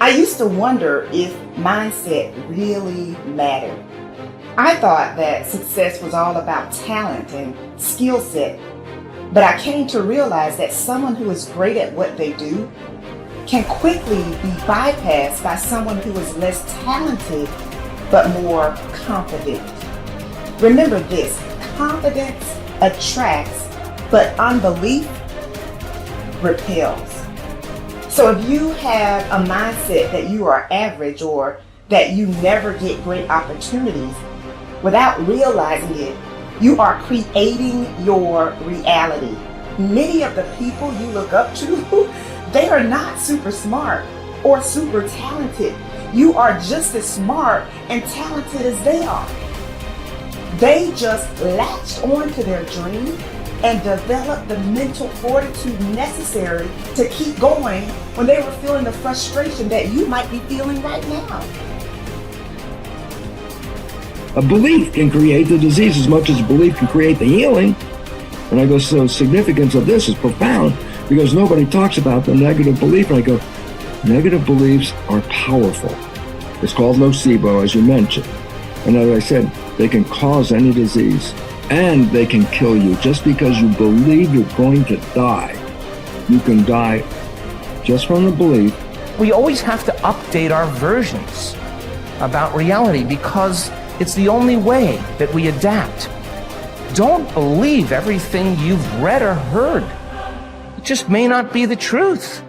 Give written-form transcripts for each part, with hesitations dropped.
I used to wonder if mindset really mattered. I thought that success was all about talent and skill set, but I came to realize that someone who is great at what they do can quickly be bypassed by someone who is less talented but more confident. Remember this, confidence attracts, but unbelief repels. So if you have a mindset that you are average or that you never get great opportunities, without realizing it, you are creating your reality. Many of the people you look up to, they are not super smart or super talented. You are just as smart and talented as they are. They just latched onto their dream and developed the mental fortitude necessary to keep going when they were feeling the frustration that you might be feeling right now. A belief can create the disease as much as a belief can create the healing. And I go, so the significance of this is profound because nobody talks about the negative belief. And I go, negative beliefs are powerful. It's called nocebo, as you mentioned. And as I said, they can cause any disease and they can kill you. Just because you believe you're going to die, you can die just from the belief. We always have to update our versions about reality because it's the only way that we adapt. Don't believe everything you've read or heard. It just may not be the truth.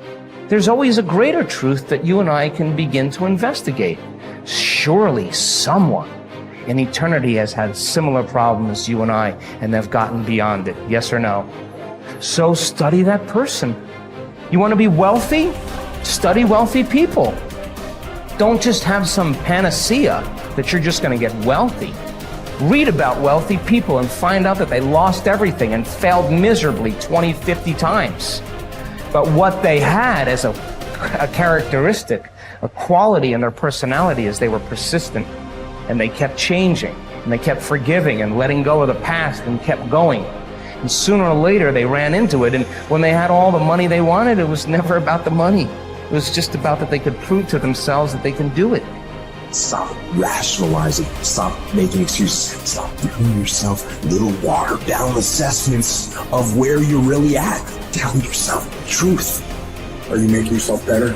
There's always a greater truth that you and I can begin to investigate. Surely someone in eternity has had similar problems as you and I, and they've gotten beyond it. Yes or no? So study that person. You want to be wealthy? Study wealthy people. Don't just have some panacea that you're just going to get wealthy. Read about wealthy people and find out that they lost everything and failed miserably 20, 50 times. But what they had as a characteristic, a quality in their personality is they were persistent and they kept changing and they kept forgiving and letting go of the past and kept going. And sooner or later they ran into it, and when they had all the money they wanted, it was never about the money. It was just about that they could prove to themselves that they can do it. Stop rationalizing. Stop making excuses. Stop giving yourself little watered down assessments of where you're really at. Tell yourself the truth. Are you making yourself better?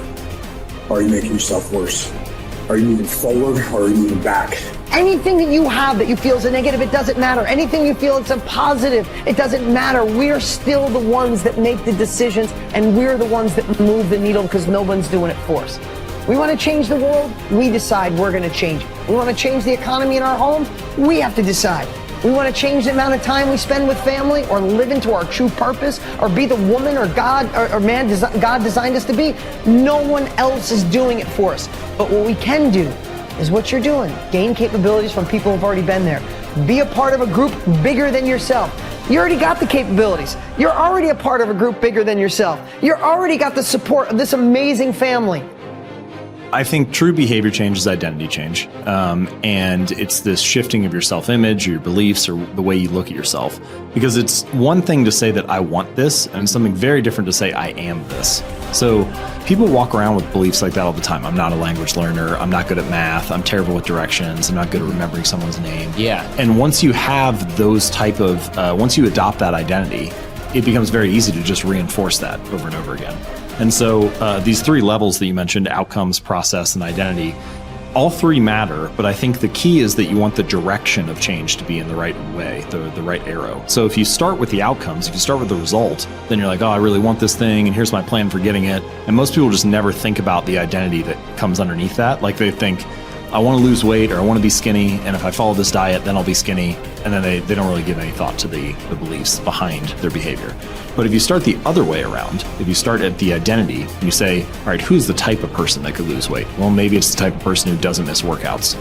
Or are you making yourself worse? Are you moving forward or are you moving back? Anything that you have that you feel is a negative, it doesn't matter. Anything you feel it's a positive, it doesn't matter. We're still the ones that make the decisions, and we're the ones that move the needle because no one's doing it for us. We want to change the world, we decide we're going to change it. We want to change the economy in our home, we have to decide. We want to change the amount of time we spend with family or live into our true purpose or be the woman or God or man God designed us to be. No one else is doing it for us. But what we can do is what you're doing. Gain capabilities from people who've already been there. Be a part of a group bigger than yourself. You already got the capabilities. You're already a part of a group bigger than yourself. You're already got the support of this amazing family. I think true behavior change is identity change. And it's this shifting of your self-image or your beliefs or the way you look at yourself. Because it's one thing to say that I want this, and something very different to say I am this. So people walk around with beliefs like that all the time. I'm not a language learner. I'm not good at math. I'm terrible with directions. I'm not good at remembering someone's name. Yeah. And once you have those type of, once you adopt that identity, it becomes very easy to just reinforce that over and over again. And so these three levels that you mentioned, outcomes, process, and identity, all three matter, but I think the key is that you want the direction of change to be in the right way, the right arrow. So if you start with the outcomes, if you start with the result, then you're like, oh, I really want this thing, and here's my plan for getting it. And most people just never think about the identity that comes underneath that. Like they think, I want to lose weight or I want to be skinny, and if I follow this diet, then I'll be skinny. And then they don't really give any thought to the beliefs behind their behavior. But if you start the other way around, if you start at the identity and you say, all right, who's the type of person that could lose weight? Well, maybe it's the type of person who doesn't miss workouts.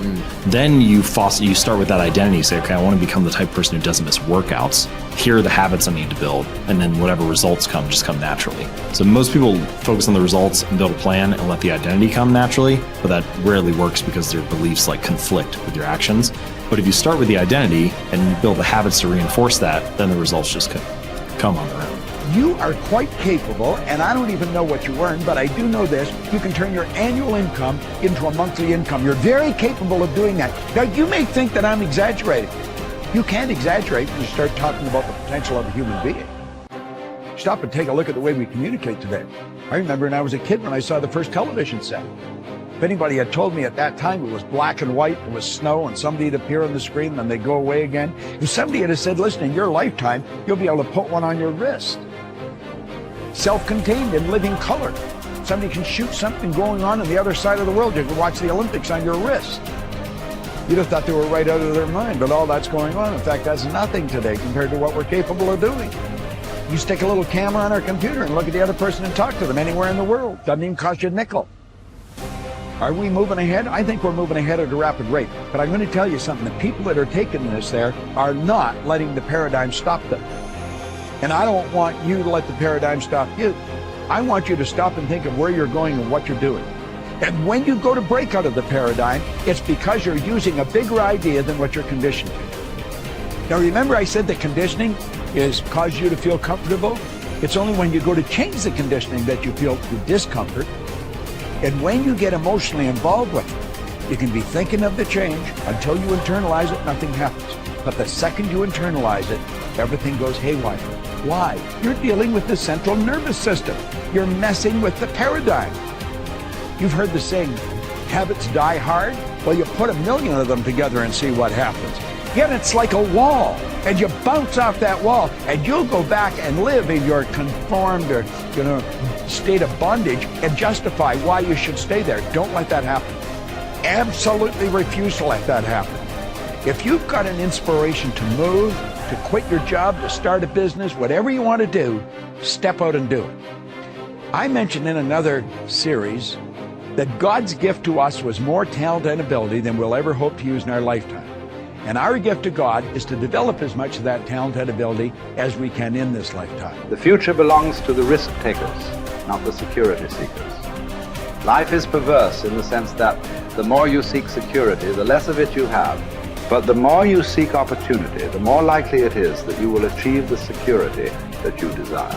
Then you start with that identity. You say, okay, I want to become the type of person who doesn't miss workouts. Here are the habits I need to build. And then whatever results come, just come naturally. So most people focus on the results and build a plan and let the identity come naturally, but that rarely works because their beliefs like conflict with your actions. But if you start with the identity and you build the habits to reinforce that, then the results just come on their own. You are quite capable, and I don't even know what you earn, but I do know this. You can turn your annual income into a monthly income. You're very capable of doing that. Now, you may think that I'm exaggerating. You can't exaggerate when you start talking about the potential of a human being. Stop and take a look at the way we communicate today. I remember when I was a kid when I saw the first television set. If anybody had told me at that time it was black and white, it was snow, and somebody would appear on the screen and then they'd go away again. If somebody had said, listen, in your lifetime, you'll be able to put one on your wrist. Self-contained in living color. Somebody can shoot something going on the other side of the world. You can watch the Olympics on your wrist. You'd have thought they were right out of their mind, but all that's going on. In fact, that's nothing today compared to what we're capable of doing. You stick a little camera on our computer and look at the other person and talk to them anywhere in the world. Doesn't even cost you a nickel. Are we moving ahead? I think we're moving ahead at a rapid rate. But I'm going to tell you something. The people that are taking this there are not letting the paradigm stop them. And I don't want you to let the paradigm stop you. I want you to stop and think of where you're going and what you're doing. And when you go to break out of the paradigm, it's because you're using a bigger idea than what you're conditioned to. Now remember I said that conditioning is cause you to feel comfortable? It's only when you go to change the conditioning that you feel the discomfort. And when you get emotionally involved with it, you can be thinking of the change until you internalize it, nothing happens. But the second you internalize it, everything goes haywire. Why? You're dealing with the central nervous system. You're messing with the paradigm. You've heard the saying, habits die hard? Well, you put 1,000,000 of them together and see what happens. Yet it's like a wall, and you bounce off that wall, and you'll go back and live in your conformed or, state of bondage and justify why you should stay there. Don't let that happen. Absolutely refuse to let that happen. If you've got an inspiration to move, to quit your job, to start a business, whatever you want to do, step out and do it. I mentioned in another series that God's gift to us was more talent and ability than we'll ever hope to use in our lifetime. And our gift to God is to develop as much of that talent and ability as we can in this lifetime. The future belongs to the risk takers, not the security seekers. Life is perverse in the sense that the more you seek security, the less of it you have. But the more you seek opportunity, the more likely it is that you will achieve the security that you desire.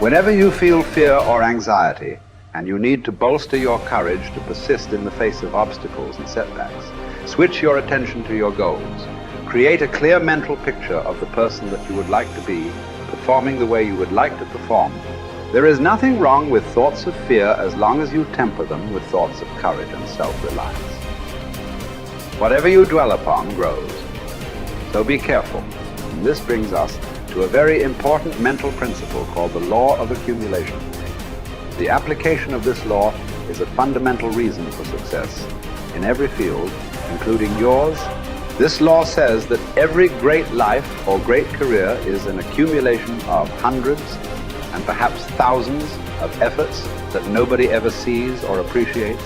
Whenever you feel fear or anxiety, and you need to bolster your courage to persist in the face of obstacles and setbacks, switch your attention to your goals. Create a clear mental picture of the person that you would like to be, performing the way you would like to perform. There is nothing wrong with thoughts of fear as long as you temper them with thoughts of courage and self-reliance. Whatever you dwell upon grows. So be careful. And this brings us to a very important mental principle called the law of accumulation. The application of this law is a fundamental reason for success in every field, including yours. This law says that every great life or great career is an accumulation of hundreds and perhaps thousands of efforts that nobody ever sees or appreciates.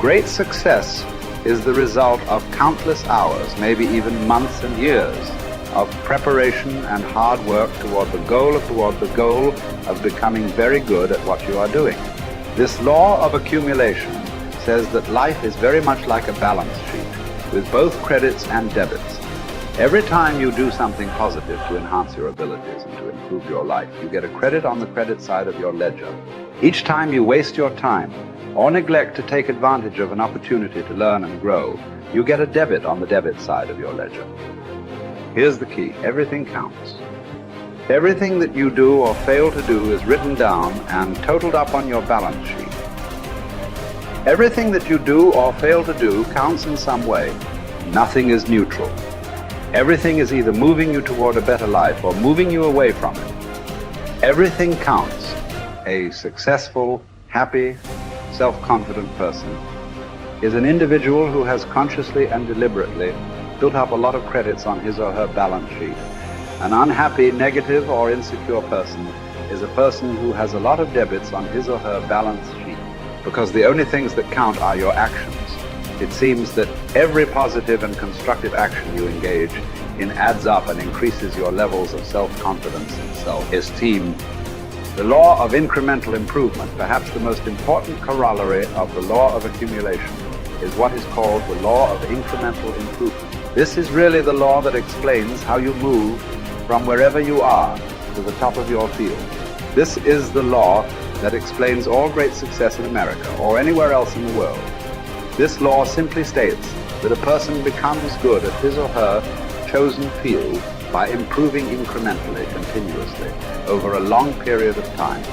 Great success is the result of countless hours, maybe even months and years, of preparation and hard work toward the goal of becoming very good at what you are doing. This law of accumulation says that life is very much like a balance sheet, with both credits and debits. Every time you do something positive to enhance your abilities and to improve your life, you get a credit on the credit side of your ledger. Each time you waste your time or neglect to take advantage of an opportunity to learn and grow, you get a debit on the debit side of your ledger. Here's the key. Everything counts. Everything that you do or fail to do is written down and totaled up on your balance sheet. Everything that you do or fail to do counts in some way. Nothing is neutral. Everything is either moving you toward a better life or moving you away from it. Everything counts. A successful, happy, self-confident person is an individual who has consciously and deliberately built up a lot of credits on his or her balance sheet. An unhappy, negative, or insecure person is a person who has a lot of debits on his or her balance sheet, because the only things that count are your actions. It seems that every positive and constructive action you engage in adds up and increases your levels of self-confidence and self-esteem. The law of incremental improvement, perhaps the most important corollary of the law of accumulation, is what is called the law of incremental improvement. This is really the law that explains how you move from wherever you are to the top of your field. This is the law that explains all great success in America or anywhere else in the world. This law simply states that a person becomes good at his or her chosen field by improving incrementally, continuously, over a long period of time.